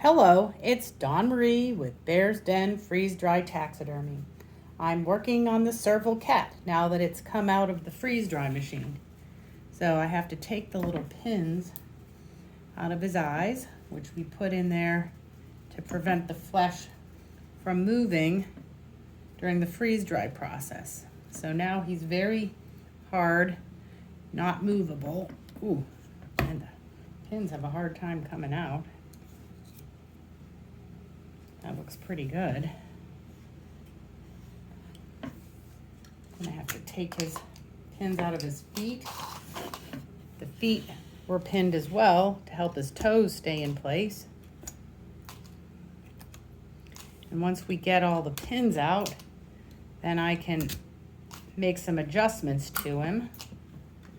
Hello, it's Dawn Marie with Bear's Den Freeze-Dry Taxidermy. I'm working on the Serval cat now that it's come out of the freeze-dry machine. So I have to take the little pins out of his eyes, which we put in there to prevent the flesh from moving during the freeze-dry process. So now he's very hard, not movable. Ooh, and the pins have a hard time coming out. That looks pretty good. I'm gonna have to take his pins out of his feet. The feet were pinned as well to help his toes stay in place. And once we get all the pins out, then I can make some adjustments to him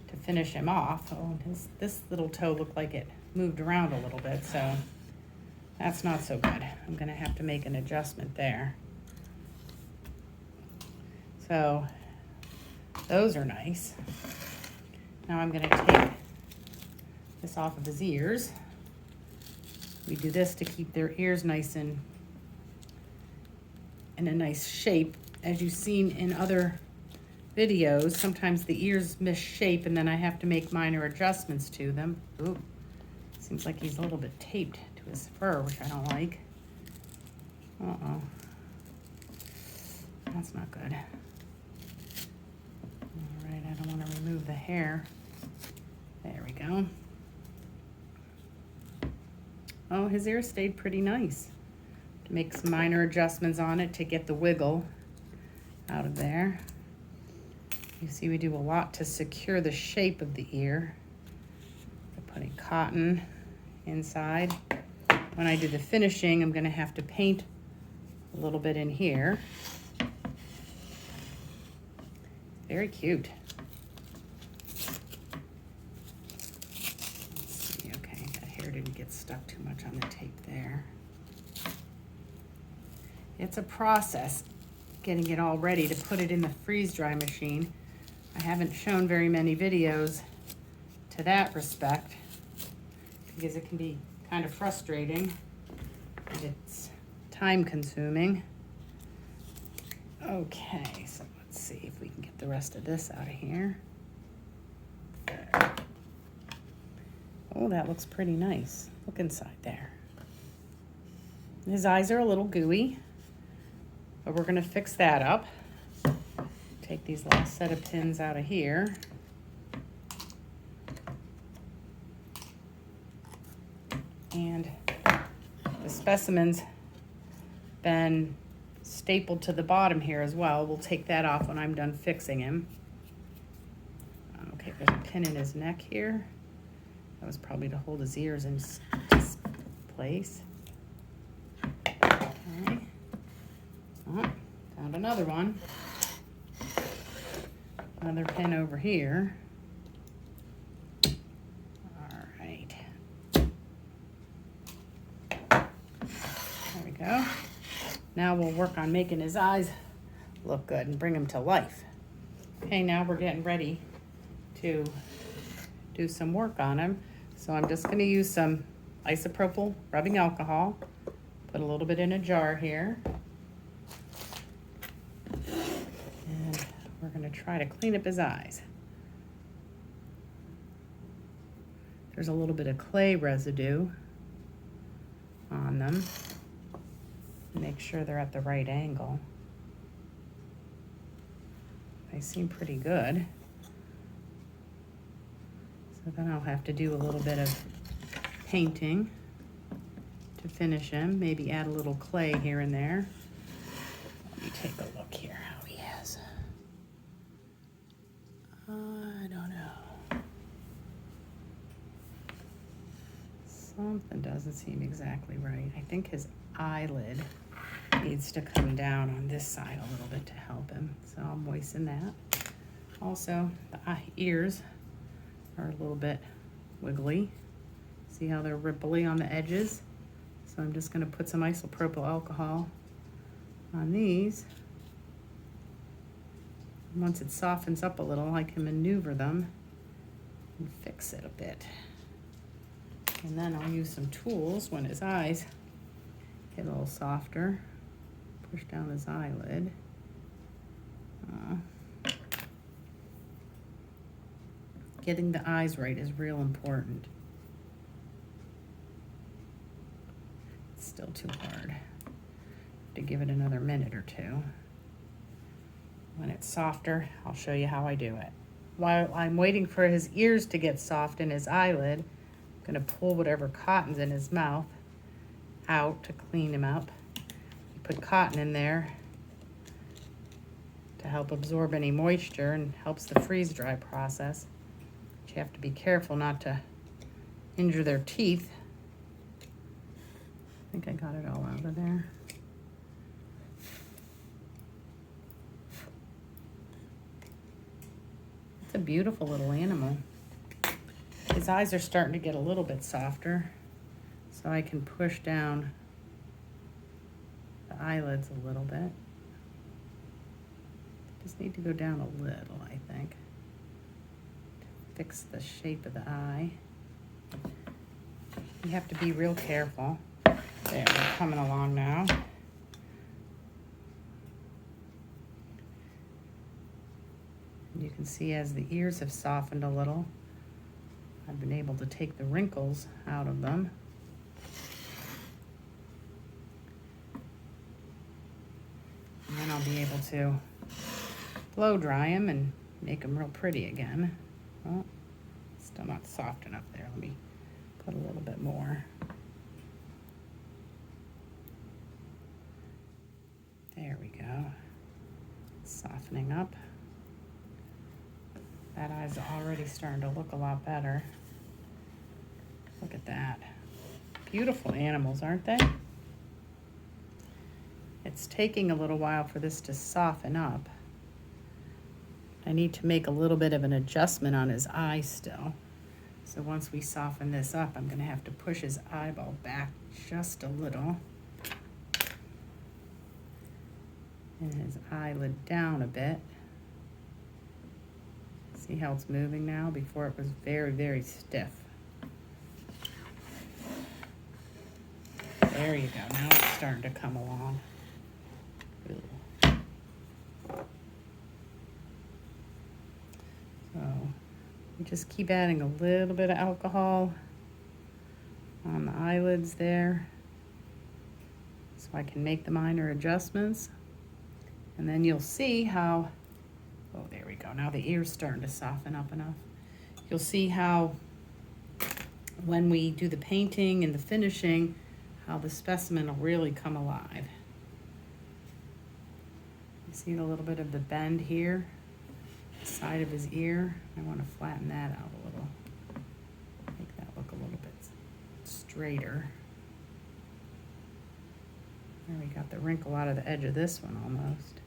to finish him off. Oh, this little toe looked like it moved around a little bit, so that's not so good. I'm gonna have to make an adjustment there. So those are nice. Now I'm gonna take this off of his ears. We do this to keep their ears nice and in a nice shape. As you've seen in other videos, sometimes the ears misshape and then I have to make minor adjustments to them. Ooh, seems like he's a little bit taped to his fur, which I don't like. Uh-oh. That's not good. All right, I don't want to remove the hair. There we go. Oh, his ear stayed pretty nice. To make some minor adjustments on it to get the wiggle out of there. You see we do a lot to secure the shape of the ear. By putting cotton inside. When I do the finishing, I'm gonna have to paint a little bit in here. Very cute. Let's see, okay, that hair didn't get stuck too much on the tape there. It's a process getting it all ready to put it in the freeze-dry machine. I haven't shown very many videos to that respect because it can be kind of frustrating and it's time consuming. Okay, so let's see if we can get the rest of this out of here. Oh, that looks pretty nice. Look inside there. His eyes are a little gooey, but we're gonna fix that up. Take these last set of pins out of here. And the specimen's been stapled to the bottom here as well. We'll take that off when I'm done fixing him. Okay, there's a pin in his neck here. That was probably to hold his ears in place. Okay. Oh, found another one. Another pin over here. All right. There we go. Now we'll work on making his eyes look good and bring him to life. Okay, now we're getting ready to do some work on him. So I'm just gonna use some isopropyl rubbing alcohol. Put a little bit in a jar here. And we're gonna try to clean up his eyes. There's a little bit of clay residue on them. Make sure they're at the right angle. They seem pretty good. So then I'll have to do a little bit of painting to finish him. Maybe add a little clay here and there. Let me take a look here how he is. I don't know. Something doesn't seem exactly right. I think his eyelid needs to come down on this side a little bit to help him. So I'll moisten that. Also, the ears are a little bit wiggly. See how they're ripply on the edges? So I'm just gonna put some isopropyl alcohol on these. And once it softens up a little, I can maneuver them fix it a bit. And then I'll use some tools when his eyes Get a little softer. Push down his eyelid. Getting the eyes right is real important. It's still too hard. To give it another minute or two. When it's softer, I'll show you how I do it. While I'm waiting for his ears to get soft and his eyelid, I'm gonna pull whatever cotton's in his mouth out to clean him up. You put cotton in there to help absorb any moisture and helps the freeze dry process. But you have to be careful not to injure their teeth. I think I got it all out of there. It's a beautiful little animal. His eyes are starting to get a little bit softer, so I can push down the eyelids a little bit. Just need to go down a little, I think, to fix the shape of the eye. You have to be real careful. There, we're coming along now. You can see as the ears have softened a little, I've been able to take the wrinkles out of them. And then I'll be able to blow dry them and make them real pretty again. Well, still not soft enough there. Let me put a little bit more. There we go. Softening up. That eye's already starting to look a lot better. Look at that. Beautiful animals, aren't they? It's taking a little while for this to soften up. I need to make a little bit of an adjustment on his eye still. So once we soften this up, I'm gonna have to push his eyeball back just a little. And his eyelid down a bit. See how it's moving now? Before it was very, very stiff. There you go. Now it's starting to come along. Ooh. So you just keep adding a little bit of alcohol on the eyelids there so I can make the minor adjustments. And then you'll see how, oh, there we go. Now the ear's starting to soften up enough. You'll see how when we do the painting and the finishing, how the specimen will really come alive. You see a little bit of the bend here, the side of his ear. I want to flatten that out a little. Make that look a little bit straighter. There, we got the wrinkle out of the edge of this one almost.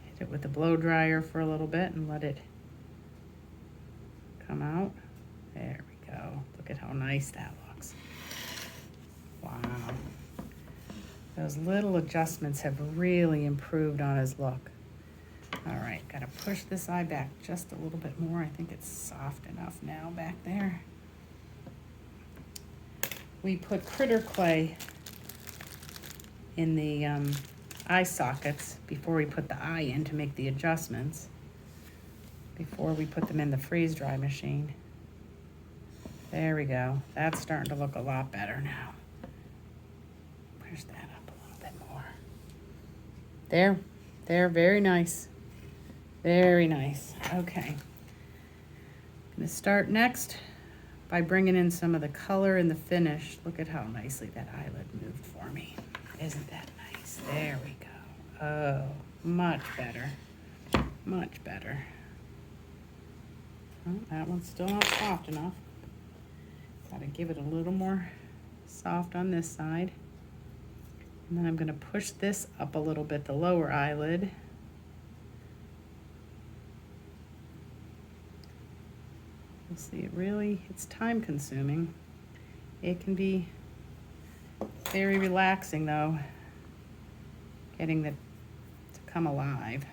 Hit it with the blow dryer for a little bit and let it come out. There we go. Look at how nice that looks. Wow. Those little adjustments have really improved on his look. All right, gotta push this eye back just a little bit more. I think it's soft enough now back there. We put critter clay in the eye sockets before we put the eye in to make the adjustments, before we put them in the freeze dry machine. There we go. That's starting to look a lot better now. Push that up a little bit more. There, very nice. Very nice. Okay. I'm gonna start next by bringing in some of the color in the finish. Look at how nicely that eyelid moved for me. Isn't that nice? There we go. Oh, much better. Much better. Oh, that one's still not soft enough. Gotta give it a little more soft on this side. And then I'm gonna push this up a little bit, the lower eyelid. You'll see it's time consuming. It can be very relaxing though, getting it to come alive.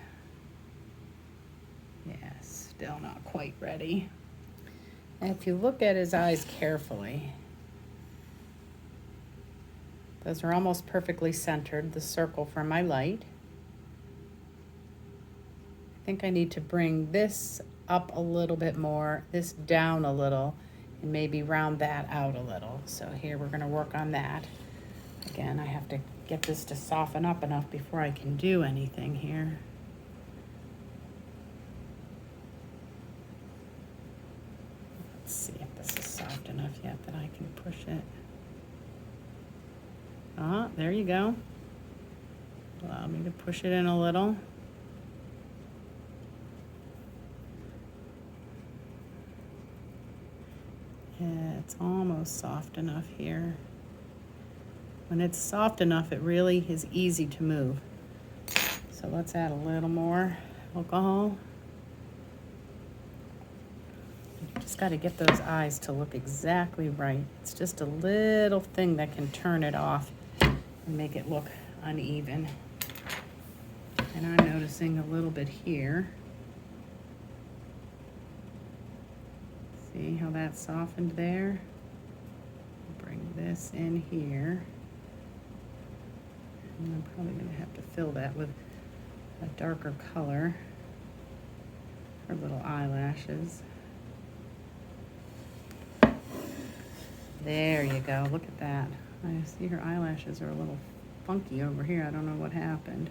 Yeah, still not quite ready. And if you look at his eyes carefully, Those are almost perfectly centered, the circle for my light. I think I need to bring this up a little bit more, this down a little, and maybe round that out a little. So here we're gonna work on that. Again, I have to get this to soften up enough before I can do anything here. Let's see if this is soft enough yet that I can push it. Ah, there you go. Allow me to push it in a little. Yeah, it's almost soft enough here. When it's soft enough, it really is easy to move. So let's add a little more alcohol. You just got to get those eyes to look exactly right. It's just a little thing that can turn it off and make it look uneven. And I'm noticing a little bit here. See how that's softened there? Bring this in here. And I'm probably going to have to fill that with a darker color. Her little eyelashes. There you go. Look at that. I see her eyelashes are a little funky over here. I don't know what happened.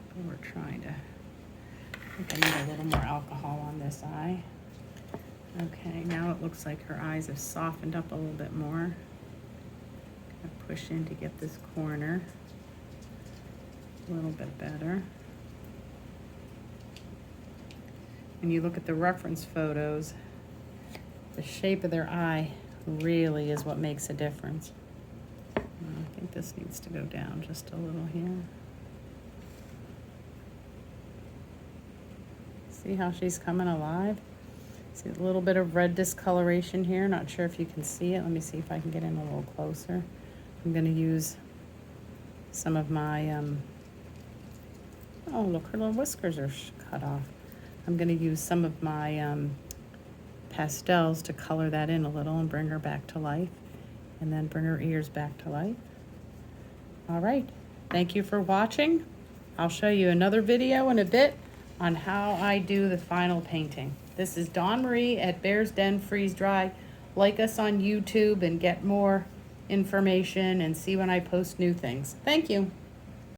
But we're trying to... I think I need a little more alcohol on this eye. Okay, now it looks like her eyes have softened up a little bit more. Gonna push in to get this corner a little bit better. When you look at the reference photos, the shape of their eye really is what makes a difference. I think this needs to go down just a little here. See how she's coming alive? See a little bit of red discoloration here. Not sure if you can see it. Let me see if I can get in a little closer. I'm going to use some of my, oh, look, her little whiskers are cut off. I'm going to use some of my pastels to color that in a little and bring her back to life, and then bring her ears back to life. All right, thank you for watching. I'll show you another video in a bit on how I do the final painting. This is Dawn Marie at Bear's Den Freeze Dry. Like us on YouTube and get more information and see when I post new things. Thank you.